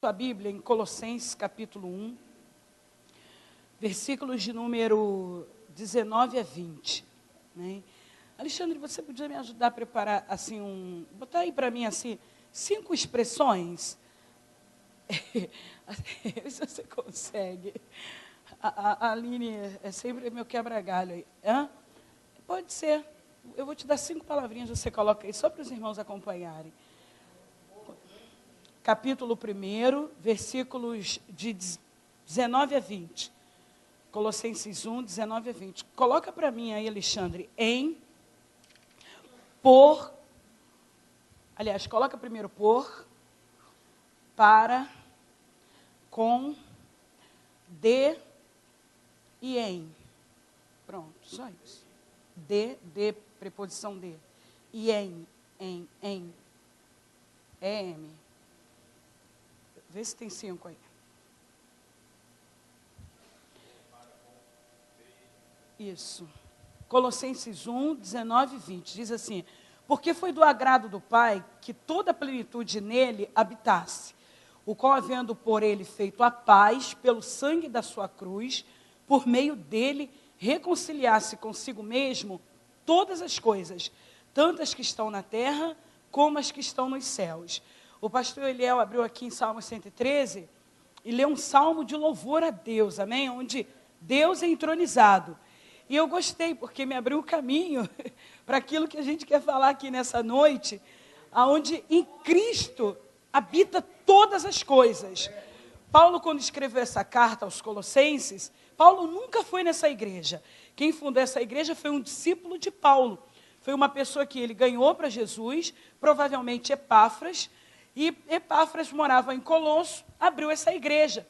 Sua Bíblia em Colossenses capítulo 1, versículos de número 19 a 20. Né? Alexandre, você podia me ajudar a preparar assim botar aí para mim assim 5 expressões? Se você consegue. A Aline é sempre meu quebra-galho aí. Hã? Pode ser. Eu vou te dar 5 palavrinhas, você coloca aí, só para os irmãos acompanharem. Capítulo 1, versículos de 19 a 20. Colossenses 1, 19 a 20. Coloca para mim aí, Alexandre, coloca primeiro por, para, com, de e em. Pronto, só isso. De, preposição de. E em, em. Vê se tem 5 aí. Isso. Colossenses 1, 19 e 20. Diz assim: porque foi do agrado do Pai que toda a plenitude nele habitasse, o qual, havendo por ele feito a paz pelo sangue da sua cruz, por meio dele reconciliasse consigo mesmo todas as coisas, tanto as que estão na terra como as que estão nos céus. O pastor Eliel abriu aqui em Salmo 113 e leu um salmo de louvor a Deus, amém? Onde Deus é entronizado. E eu gostei, porque me abriu o caminho para aquilo que a gente quer falar aqui nessa noite, onde em Cristo habita todas as coisas. Paulo, quando escreveu essa carta aos Colossenses, Paulo nunca foi nessa igreja. Quem fundou essa igreja foi um discípulo de Paulo. Foi uma pessoa que ele ganhou para Jesus, provavelmente Epáfras, e Epáfras morava em Colosso, abriu essa igreja.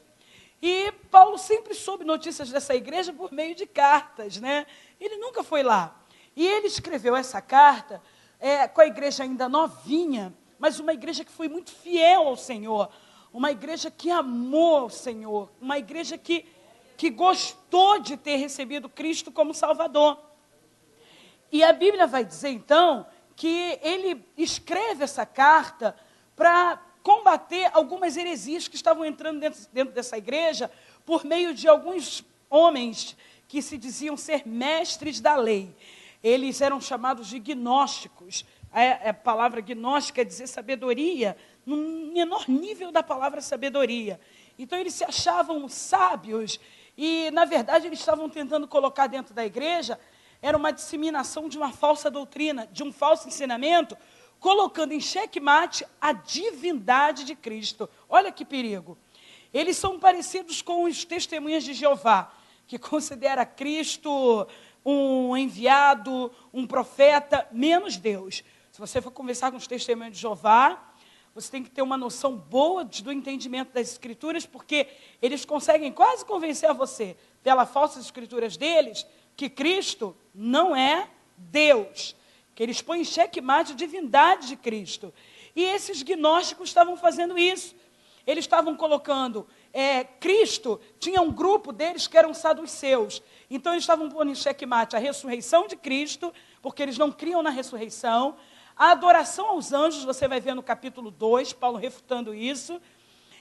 E Paulo sempre soube notícias dessa igreja por meio de cartas, né? Ele nunca foi lá. E ele escreveu essa carta com a igreja ainda novinha, mas uma igreja que foi muito fiel ao Senhor, uma igreja que amou o Senhor, uma igreja que gostou de ter recebido Cristo como Salvador. E a Bíblia vai dizer, então, que ele escreve essa carta para combater algumas heresias que estavam entrando dentro dessa igreja por meio de alguns homens que se diziam ser mestres da lei. Eles eram chamados de gnósticos. A palavra gnóstica quer dizer sabedoria, no menor nível da palavra sabedoria. Então eles se achavam sábios e, na verdade, eles estavam tentando colocar dentro da igreja, era uma disseminação de uma falsa doutrina, de um falso ensinamento, colocando em xeque-mate a divindade de Cristo. Olha que perigo. Eles são parecidos com os testemunhas de Jeová, que considera Cristo um enviado, um profeta, menos Deus. Se você for conversar com os testemunhas de Jeová, você tem que ter uma noção boa do entendimento das Escrituras, porque eles conseguem quase convencer a você, pelas falsas Escrituras deles, que Cristo não é Deus, que eles põem em xeque-mate a divindade de Cristo. E esses gnósticos estavam fazendo isso. Eles estavam colocando, Cristo, tinha um grupo deles que eram saduceus. Então eles estavam pondo em xeque-mate a ressurreição de Cristo, porque eles não criam na ressurreição. A adoração aos anjos, você vai ver no capítulo 2, Paulo refutando isso.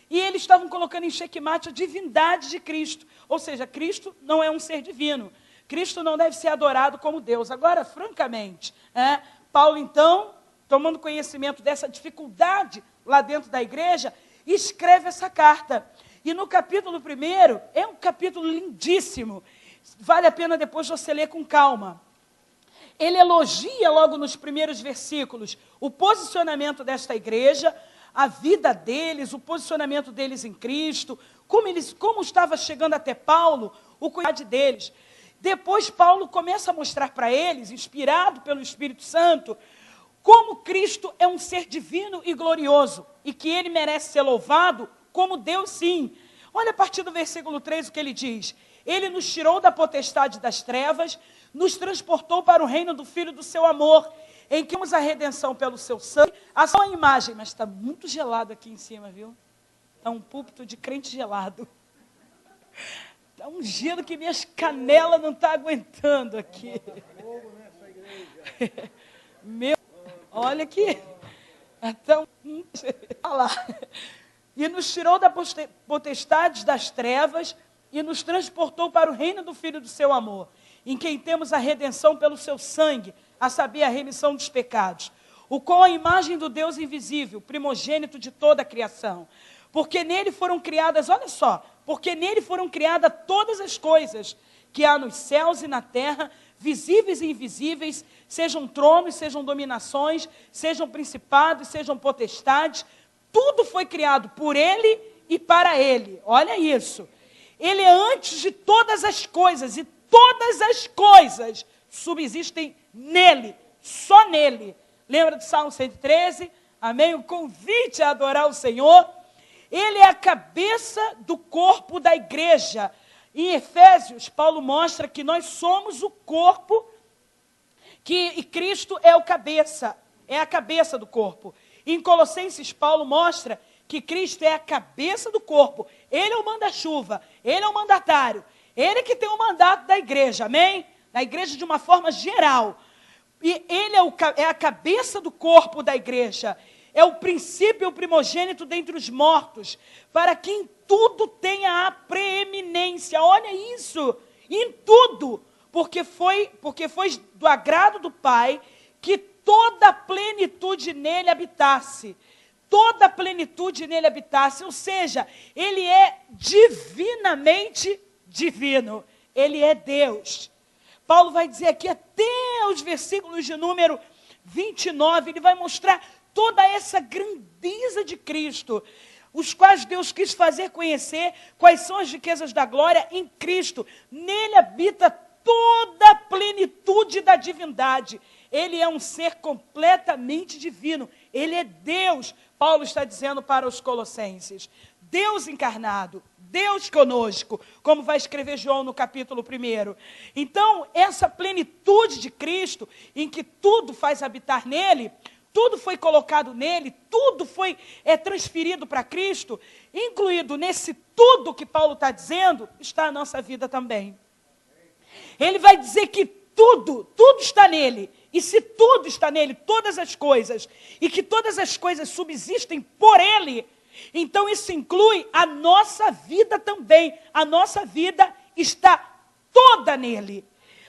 E eles estavam colocando em xeque-mate a divindade de Cristo. Ou seja, Cristo não é um ser divino. Cristo não deve ser adorado como Deus. Agora, francamente, Paulo, então, tomando conhecimento dessa dificuldade lá dentro da igreja, escreve essa carta. E no capítulo 1, é um capítulo lindíssimo. Vale a pena depois você ler com calma. Ele elogia logo nos primeiros versículos o posicionamento desta igreja, a vida deles, o posicionamento deles em Cristo, como estava chegando até Paulo, o cuidado deles. Depois Paulo começa a mostrar para eles, inspirado pelo Espírito Santo, como Cristo é um ser divino e glorioso, e que ele merece ser louvado como Deus sim. Olha a partir do versículo 3 o que ele diz: ele nos tirou da potestade das trevas, nos transportou para o reino do Filho do seu amor, em que temos a redenção pelo seu sangue, a sua imagem. Mas está muito gelado aqui em cima, viu? Está um púlpito de crente gelado. Está um gelo que minhas canelas não estão aguentando aqui. Meu, olha aqui. Então, olha lá. e nos tirou da potestade das trevas e nos transportou para o reino do Filho do seu amor, em quem temos a redenção pelo seu sangue, a saber, a remissão dos pecados, o qual é a imagem do Deus invisível, primogênito de toda a criação. Porque nele foram criadas, olha só, porque nele foram criadas todas as coisas que há nos céus e na terra, visíveis e invisíveis, sejam tronos, sejam dominações, sejam principados, sejam potestades, tudo foi criado por ele e para ele. Olha isso. Ele é antes de todas as coisas, e todas as coisas subsistem nele, só nele. Lembra do Salmo 113? Amém? O convite a adorar o Senhor. Ele é a cabeça do corpo da igreja. Em Efésios, Paulo mostra que nós somos o corpo, e Cristo é o cabeça, é a cabeça do corpo. Em Colossenses, Paulo mostra que Cristo é a cabeça do corpo. Ele é o manda-chuva, ele é o mandatário, ele que tem o mandato da igreja, amém? Da igreja de uma forma geral. E ele é a cabeça do corpo da igreja. É o princípio, o primogênito dentre os mortos, para que em tudo tenha a preeminência. Olha isso, em tudo, porque foi do agrado do Pai que toda a plenitude nele habitasse. Toda a plenitude nele habitasse, ou seja, ele é divinamente divino, ele é Deus. Paulo vai dizer aqui até os versículos de número 29, ele vai mostrar toda essa grandeza de Cristo, os quais Deus quis fazer conhecer quais são as riquezas da glória em Cristo. Nele habita toda a plenitude da divindade. Ele é um ser completamente divino. Ele é Deus. Paulo está dizendo para os colossenses. Deus encarnado, Deus conosco, como vai escrever João no capítulo 1. Então, essa plenitude de Cristo, em que tudo faz habitar nele, tudo foi colocado nele, tudo foi transferido para Cristo, incluído nesse tudo que Paulo está dizendo, está a nossa vida também. Ele vai dizer que tudo está nele, e se tudo está nele, todas as coisas, e que todas as coisas subsistem por ele, então isso inclui a nossa vida também. A nossa vida está toda nele.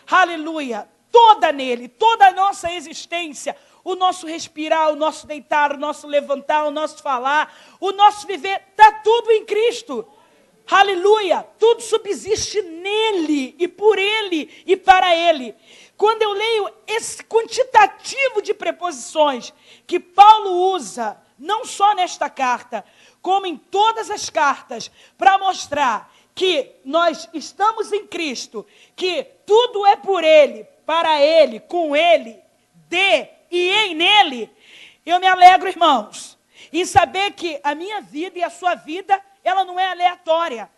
Aleluia, toda nele, toda a nossa existência, o nosso respirar, o nosso deitar, o nosso levantar, o nosso falar, o nosso viver, está tudo em Cristo. Aleluia, tudo subsiste nele, e por ele, e para ele. Quando eu leio esse quantitativo de preposições que Paulo usa, não só nesta carta, como em todas as cartas, para mostrar que nós estamos em Cristo, que tudo é por ele, para ele, com ele, de e em nele, eu me alegro, irmãos, em saber que a minha vida e a sua vida, ela não é aleatória.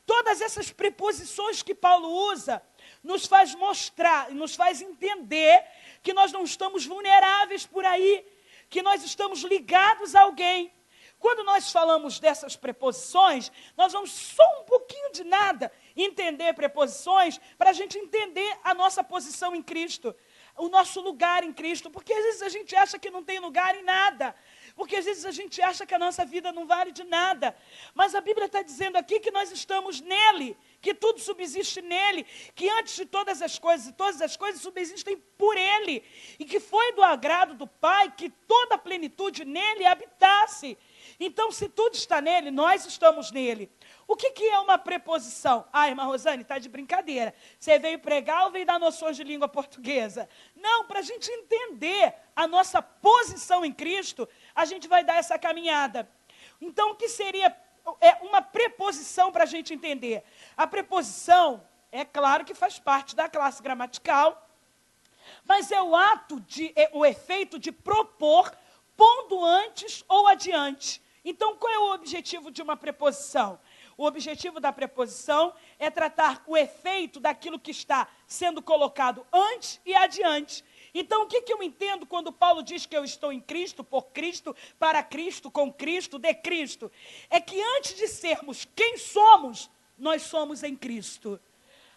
Todas essas preposições que Paulo usa, nos faz mostrar, nos faz entender que nós não estamos vulneráveis por aí, que nós estamos ligados a alguém. Quando nós falamos dessas preposições, nós vamos só um pouquinho de nada entender preposições para a gente entender a nossa posição em Cristo, o nosso lugar em Cristo, porque às vezes a gente acha que não tem lugar em nada, porque às vezes a gente acha que a nossa vida não vale de nada, mas a Bíblia está dizendo aqui que nós estamos nele, que tudo subsiste nele, que antes de todas as coisas subsistem por ele, e que foi do agrado do Pai que toda a plenitude nele habitasse. Então, se tudo está nele, nós estamos nele. O que é uma preposição? Ah, irmã Rosane, está de brincadeira. Você veio pregar ou veio dar noções de língua portuguesa? Não, para a gente entender a nossa posição em Cristo, a gente vai dar essa caminhada. Então, o que seria uma preposição para a gente entender? A preposição, é claro que faz parte da classe gramatical, mas é o efeito de propor, pondo antes ou adiante. Então, qual é o objetivo de uma preposição? O objetivo da preposição é tratar o efeito daquilo que está sendo colocado antes e adiante. Então, o que eu entendo quando Paulo diz que eu estou em Cristo, por Cristo, para Cristo, com Cristo, de Cristo? É que antes de sermos quem somos, nós somos em Cristo.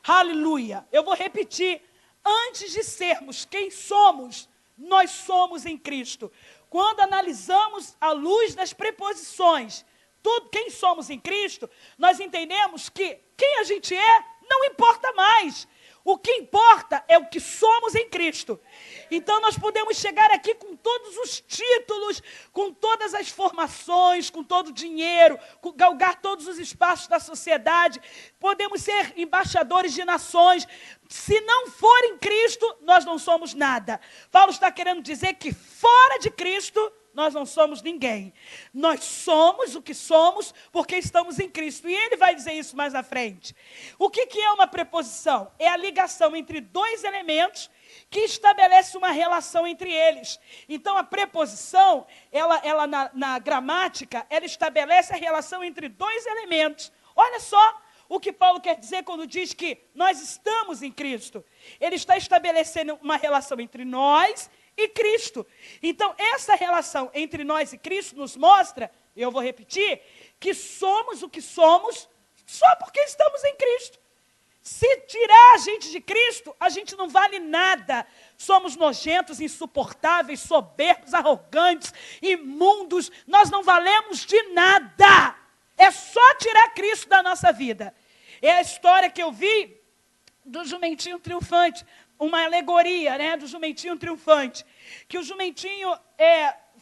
Aleluia! Eu vou repetir. Antes de sermos quem somos, nós somos em Cristo. Quando analisamos à luz das preposições, tudo, quem somos em Cristo, nós entendemos que quem a gente é não importa mais. O que importa é o que somos em Cristo. Então nós podemos chegar aqui com todos os títulos, com todas as formações, com todo o dinheiro, galgar todos os espaços da sociedade, podemos ser embaixadores de nações. Se não for em Cristo, nós não somos nada. Paulo está querendo dizer que fora de Cristo, nós não somos ninguém. Nós somos o que somos porque estamos em Cristo. E ele vai dizer isso mais à frente. O que é uma preposição? É a ligação entre dois elementos que estabelece uma relação entre eles. Então, a preposição, ela na gramática, ela estabelece a relação entre dois elementos. Olha só o que Paulo quer dizer quando diz que nós estamos em Cristo. Ele está estabelecendo uma relação entre nós e Cristo. Então, essa relação entre nós e Cristo nos mostra, eu vou repetir, que somos o que somos só porque estamos em Cristo. Se tirar a gente de Cristo, a gente não vale nada. Somos nojentos, insuportáveis, soberbos, arrogantes, imundos. Nós não valemos de nada. É só tirar Cristo da nossa vida. É a história que eu vi do jumentinho triunfante. Uma alegoria, né, do jumentinho triunfante, que o jumentinho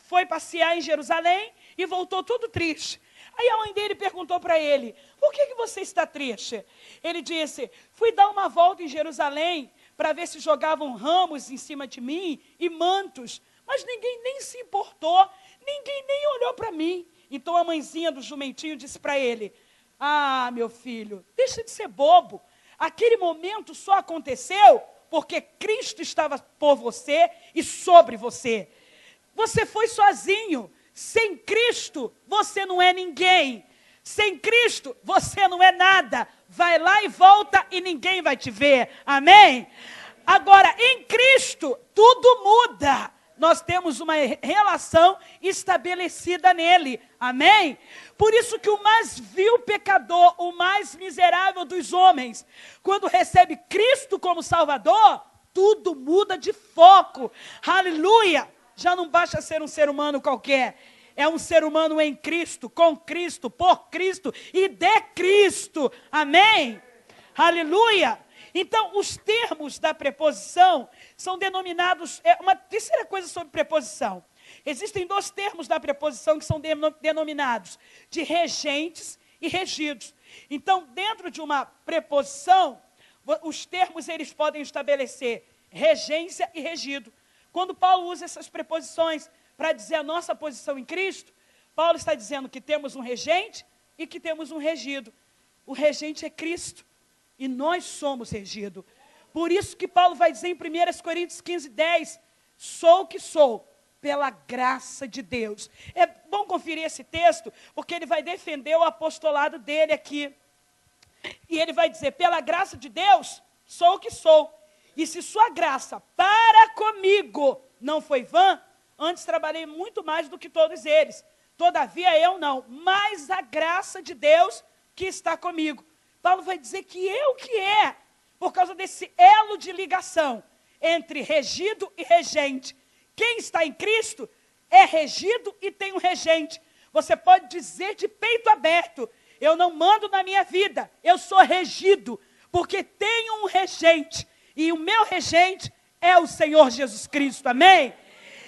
foi passear em Jerusalém e voltou todo triste. Aí a mãe dele perguntou para ele, por que você está triste? Ele disse, fui dar uma volta em Jerusalém para ver se jogavam ramos em cima de mim e mantos, mas ninguém nem se importou, ninguém nem olhou para mim. Então a mãezinha do jumentinho disse para ele, ah, meu filho, deixa de ser bobo, aquele momento só aconteceu porque Cristo estava por você e sobre você. Você foi sozinho. Sem Cristo, você não é ninguém. Sem Cristo, você não é nada. Vai lá e volta e ninguém vai te ver. Amém? Agora, em Cristo, tudo muda. Nós temos uma relação estabelecida nele. Amém? Por isso que o mais vil pecador, o mais miserável dos homens, quando recebe Cristo como Salvador, tudo muda de foco. Aleluia! Já não basta ser um ser humano qualquer. É um ser humano em Cristo, com Cristo, por Cristo e de Cristo. Amém? Aleluia! Então, os termos da preposição são denominados, uma terceira coisa sobre preposição. Existem dois termos da preposição que são denominados de regentes e regidos. Então, dentro de uma preposição, os termos eles podem estabelecer regência e regido. Quando Paulo usa essas preposições para dizer a nossa posição em Cristo, Paulo está dizendo que temos um regente e que temos um regido. O regente é Cristo. E nós somos regidos. Por isso que Paulo vai dizer em 1 Coríntios 15:10, sou o que sou, pela graça de Deus. É bom conferir esse texto, porque ele vai defender o apostolado dele aqui. E ele vai dizer, pela graça de Deus, sou o que sou. E se sua graça para comigo não foi vã, antes trabalhei muito mais do que todos eles. Todavia eu não, mas a graça de Deus que está comigo. Paulo vai dizer que por causa desse elo de ligação entre regido e regente. Quem está em Cristo é regido e tem um regente. Você pode dizer de peito aberto, eu não mando na minha vida, eu sou regido, porque tenho um regente, e o meu regente é o Senhor Jesus Cristo, amém?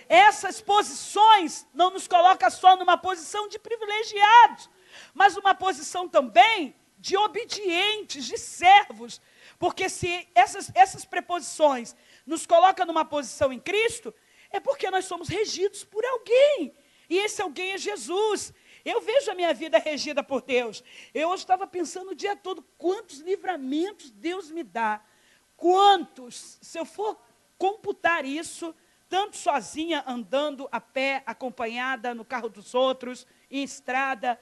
Essas posições não nos colocam só numa posição de privilegiados, mas uma posição também de obedientes, de servos, porque se essas preposições nos colocam numa posição em Cristo, é porque nós somos regidos por alguém, e esse alguém é Jesus. Eu vejo a minha vida regida por Deus. Eu hoje estava pensando o dia todo, quantos livramentos Deus me dá, quantos, se eu for computar isso, tanto sozinha, andando a pé, acompanhada no carro dos outros, em estrada,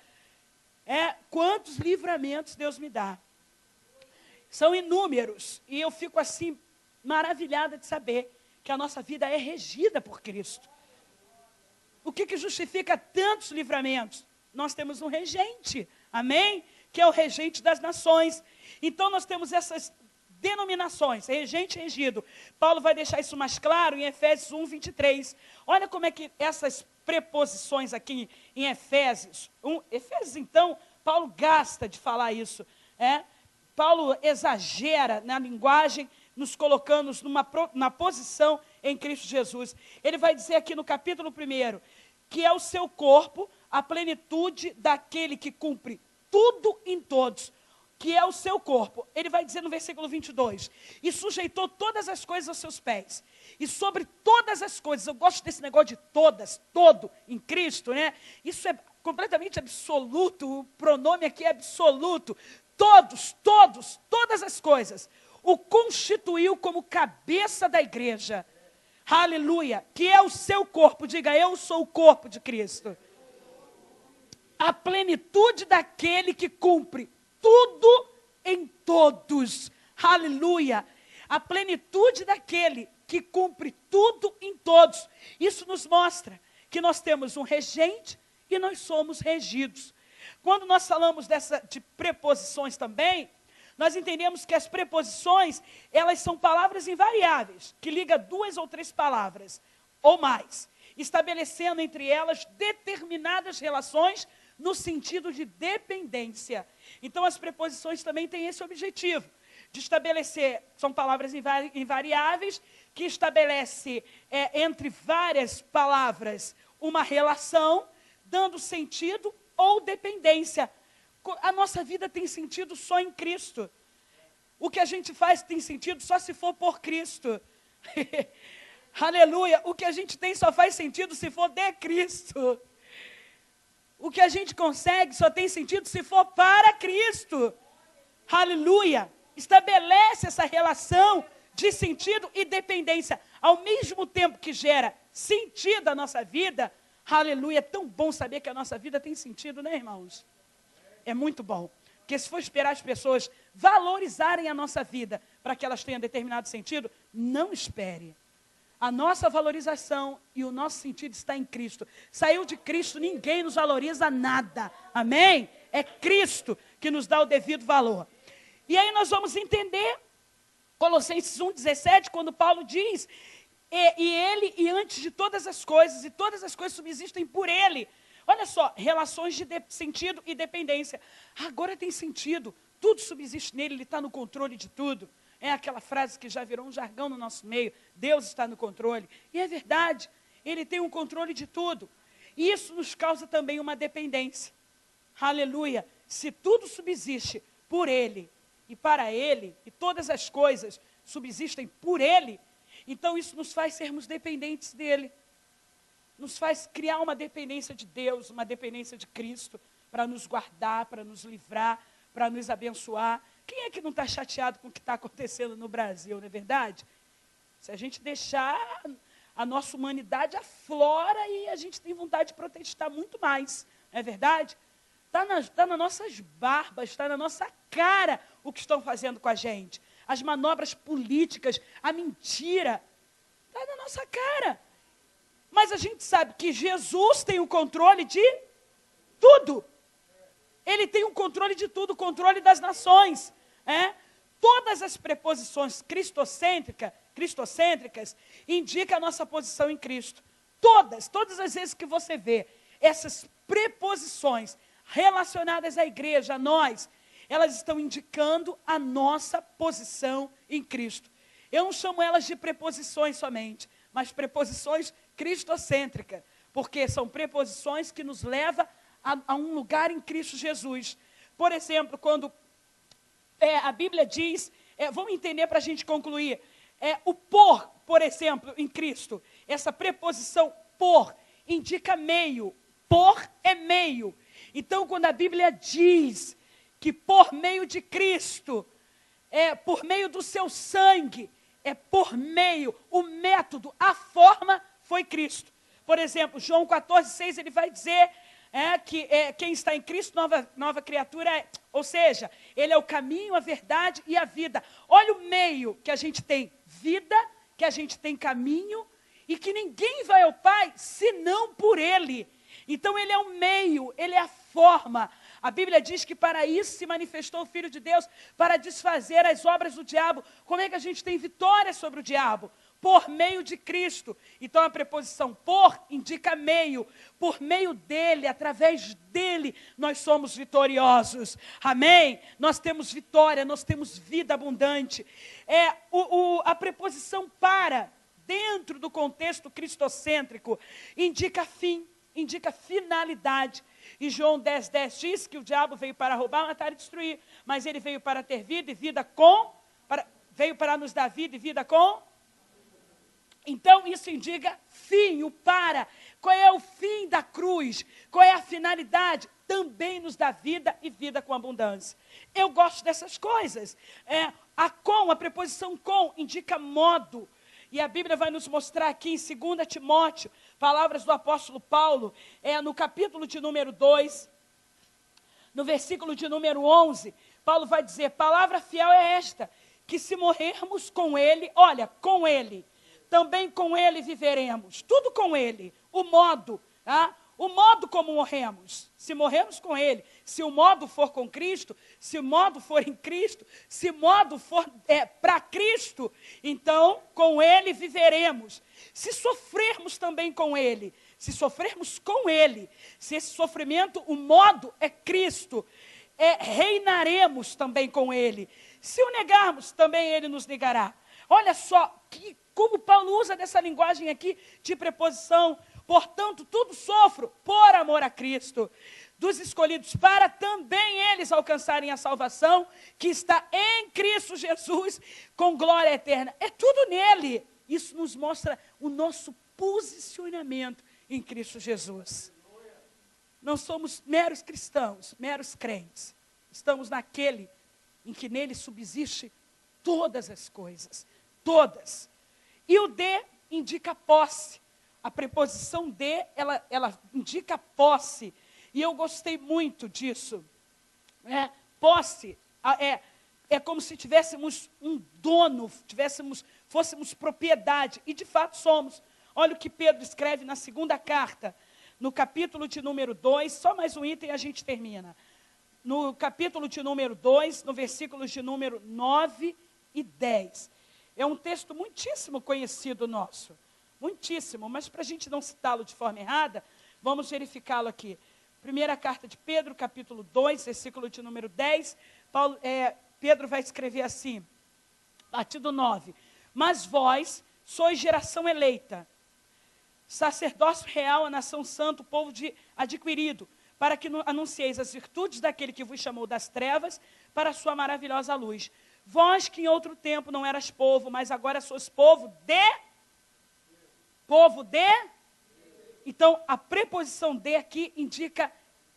quantos livramentos Deus me dá. São inúmeros. E eu fico assim, maravilhada de saber que a nossa vida é regida por Cristo. O que justifica tantos livramentos? Nós temos um regente, amém? Que é o regente das nações. Então nós temos essas denominações, regente e regido. Paulo vai deixar isso mais claro em Efésios 1, 23. Olha como é que essas preposições aqui em Efésios. Efésios, então, Paulo gasta de falar isso. Paulo exagera na linguagem, nos colocando na posição em Cristo Jesus. Ele vai dizer aqui no capítulo 1, que é o seu corpo, a plenitude daquele que cumpre tudo em todos, que é o seu corpo. Ele vai dizer no versículo 22, e sujeitou todas as coisas aos seus pés, e sobre todas as coisas, eu gosto desse negócio de todas, todo, em Cristo, né? Isso é completamente absoluto, o pronome aqui é absoluto, todos, todas as coisas, o constituiu como cabeça da igreja, aleluia, que é o seu corpo, diga, eu sou o corpo de Cristo, a plenitude daquele que cumpre tudo em todos, aleluia, a plenitude daquele que cumpre tudo em todos. Isso nos mostra que nós temos um regente e nós somos regidos. Quando nós falamos de preposições também, nós entendemos que as preposições, elas são palavras invariáveis, que ligam 2 ou 3 palavras, ou mais, estabelecendo entre elas determinadas relações no sentido de dependência. Então, as preposições também têm esse objetivo, de estabelecer, são palavras invariáveis, que estabelece entre várias palavras uma relação, dando sentido ou dependência. A nossa vida tem sentido só em Cristo. O que a gente faz tem sentido só se for por Cristo. Aleluia. O que a gente tem só faz sentido se for de Cristo. O que a gente consegue só tem sentido se for para Cristo. Aleluia. Estabelece essa relação de sentido e dependência. Ao mesmo tempo que gera sentido à nossa vida, aleluia, é tão bom saber que a nossa vida tem sentido, né, irmãos? É muito bom. Porque se for esperar as pessoas valorizarem a nossa vida para que elas tenham determinado sentido, não espere. A nossa valorização e o nosso sentido está em Cristo. Saiu de Cristo, ninguém nos valoriza nada. Amém? É Cristo que nos dá o devido valor. E aí nós vamos entender Colossenses 1,17, quando Paulo diz, e antes de todas as coisas, e todas as coisas subsistem por ele. Olha só, relações de sentido e dependência. Agora tem sentido, tudo subsiste nele, ele está no controle de tudo. É aquela frase que já virou um jargão no nosso meio, Deus está no controle. E é verdade, ele tem um controle de tudo. E isso nos causa também uma dependência. Aleluia, se tudo subsiste por ele e para ele, e todas as coisas subsistem por ele, então isso nos faz sermos dependentes dele. Nos faz criar uma dependência de Deus, uma dependência de Cristo, para nos guardar, para nos livrar, para nos abençoar. Quem é que não está chateado com o que está acontecendo no Brasil, não é verdade? Se a gente deixar, a nossa humanidade aflora e a gente tem vontade de protestar muito mais, não é verdade? Está nas nossas barbas, está na nossa cara o que estão fazendo com a gente. As manobras políticas, a mentira, está na nossa cara. Mas a gente sabe que Jesus tem o controle de tudo. Ele tem o controle de tudo, o controle das nações. Todas as preposições cristocêntricas indicam a nossa posição em Cristo. Todas as vezes que você vê essas preposições relacionadas à igreja, a nós, elas estão indicando a nossa posição em Cristo. Eu não chamo elas de preposições somente, mas preposições cristocêntricas, porque são preposições que nos levam a um lugar em Cristo Jesus. Por exemplo, quando a Bíblia diz, vamos entender para a gente concluir, o por exemplo, em Cristo, essa preposição por indica meio, por é meio. Então, quando a Bíblia diz que por meio de Cristo, por meio do seu sangue, por meio, o método, a forma foi Cristo. Por exemplo, João 14,6, ele vai dizer que quem está em Cristo, nova criatura é, ou seja, ele é o caminho, a verdade e a vida. Olha o meio que a gente tem vida, que a gente tem caminho, e que ninguém vai ao Pai senão por ele. Então ele é o meio, ele é a forma. A Bíblia diz que para isso se manifestou o Filho de Deus, para desfazer as obras do diabo. Como é que a gente tem vitória sobre o diabo? Por meio de Cristo. Então a preposição por indica meio. Por meio dele, através dele, nós somos vitoriosos. Amém? Nós temos vitória, nós temos vida abundante. A preposição para, dentro do contexto cristocêntrico, indica fim, indica finalidade. E João 10:10 diz que o diabo veio para roubar, matar e destruir. Mas ele veio para ter vida e vida veio para nos dar vida e vida com... Então, isso indica fim, o para. Qual é o fim da cruz? Qual é a finalidade? Também nos dá vida e vida com abundância. Eu gosto dessas coisas. A preposição com, indica modo. E a Bíblia vai nos mostrar aqui em 2 Timóteo, palavras do apóstolo Paulo, no capítulo de número 2, no versículo de número 11, Paulo vai dizer, palavra fiel é esta, que se morrermos com ele, olha, com ele, também com ele viveremos, tudo com ele, o modo como morremos, se morremos com ele, se o modo for com Cristo, se o modo for em Cristo, se o modo for para Cristo, então com ele viveremos, se sofrermos também com ele, se sofrermos com ele, se esse sofrimento, o modo é Cristo, reinaremos também com ele, se o negarmos, também ele nos negará. Olha só, como Paulo usa dessa linguagem aqui de preposição. Portanto, tudo sofro por amor a Cristo, dos escolhidos, para também eles alcançarem a salvação que está em Cristo Jesus, com glória eterna. É tudo nele. Isso nos mostra o nosso posicionamento em Cristo Jesus. Não somos meros cristãos, meros crentes. Estamos naquele em que nele subsiste todas as coisas. Todas. E o de indica posse. A preposição de, ela indica posse. E eu gostei muito disso. Posse é como se tivéssemos um dono, fôssemos propriedade. E de fato somos. Olha o que Pedro escreve na segunda carta, no capítulo de número 2, só mais um item e a gente termina. No capítulo de número 2, no versículos de número 9 e 10. É um texto muitíssimo conhecido nosso, muitíssimo, mas para a gente não citá-lo de forma errada, vamos verificá-lo aqui. Primeira carta de Pedro, capítulo 2, versículo de número 10, Pedro vai escrever assim, a partir do 9. Mas vós sois geração eleita, sacerdócio real, a nação santa, o povo adquirido, para que anuncieis as virtudes daquele que vos chamou das trevas para a sua maravilhosa luz. Vós que em outro tempo não eras povo, mas agora sois povo de... Então, a preposição de aqui indica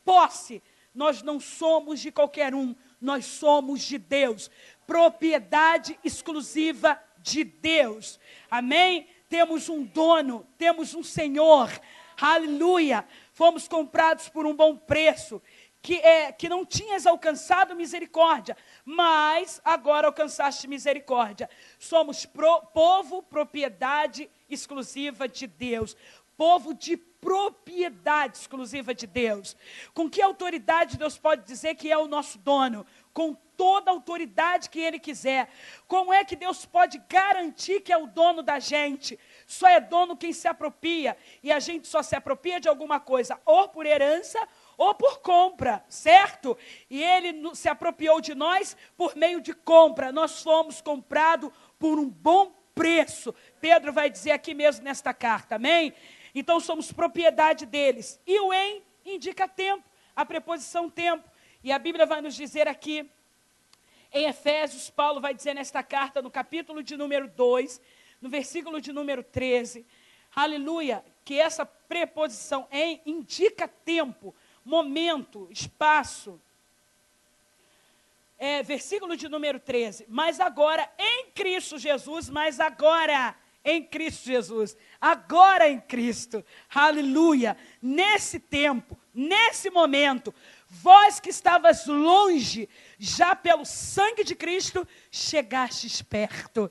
posse. Nós não somos de qualquer um, nós somos de Deus. Propriedade exclusiva de Deus. Amém? Temos um dono, temos um Senhor. Aleluia! Fomos comprados por um bom preço. Que não tinhas alcançado misericórdia, mas agora alcançaste misericórdia. Somos povo, propriedade exclusiva de Deus. Povo de propriedade exclusiva de Deus. Com que autoridade Deus pode dizer que é o nosso dono? Com toda a autoridade que Ele quiser. Como é que Deus pode garantir que é o dono da gente? Só é dono quem se apropria. E a gente só se apropria de alguma coisa, ou por herança, ou por compra, certo? E Ele se apropriou de nós por meio de compra. Nós fomos comprados por um bom preço. Pedro vai dizer aqui mesmo nesta carta, amém? Então somos propriedade deles. E o em indica tempo, a preposição tempo. E a Bíblia vai nos dizer aqui, em Efésios, Paulo vai dizer nesta carta, no capítulo de número 2, no versículo de número 13, aleluia, que essa preposição em indica tempo, momento, espaço. Versículo de número 13, mas agora em Cristo Jesus, agora em Cristo, aleluia, nesse tempo, nesse momento, vós que estavas longe, já pelo sangue de Cristo, chegastes perto.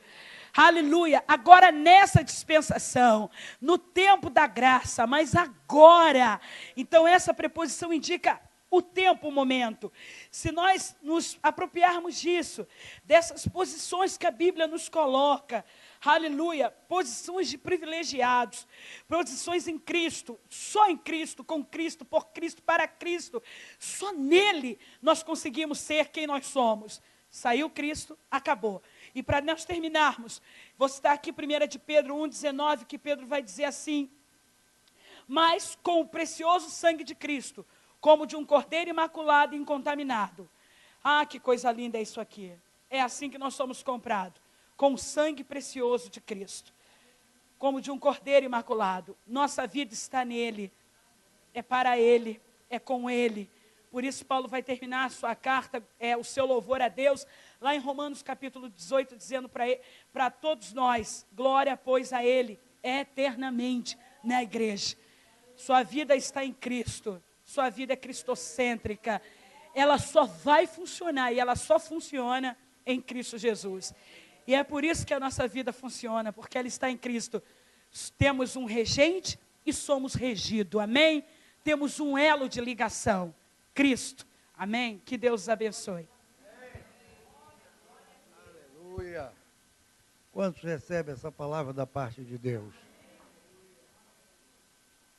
Aleluia, agora nessa dispensação, no tempo da graça, mas agora, então essa preposição indica o tempo, o momento. Se nós nos apropriarmos disso, dessas posições que a Bíblia nos coloca, aleluia, posições de privilegiados, posições em Cristo, só em Cristo, com Cristo, por Cristo, para Cristo, só nele nós conseguimos ser quem nós somos. Saiu Cristo, acabou. E para nós terminarmos, vou citar aqui 1 de Pedro 1,19, que Pedro vai dizer assim: mas com o precioso sangue de Cristo, como de um cordeiro imaculado e incontaminado. Ah, que coisa linda é isso aqui. É assim que nós somos comprados, com o sangue precioso de Cristo, como de um cordeiro imaculado. Nossa vida está nele, é para ele, é com ele. Por isso Paulo vai terminar a sua carta, o seu louvor a Deus, lá em Romanos capítulo 18, dizendo para todos nós: glória, pois, a ele, eternamente na igreja. Sua vida está em Cristo, sua vida é cristocêntrica, ela só vai funcionar, e ela só funciona em Cristo Jesus. E é por isso que a nossa vida funciona, porque ela está em Cristo. Temos um regente e somos regidos, amém? Temos um elo de ligação, Cristo, amém? Que Deus os abençoe. Aleluia. Quantos recebem essa palavra da parte de Deus?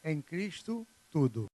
Em Cristo, tudo.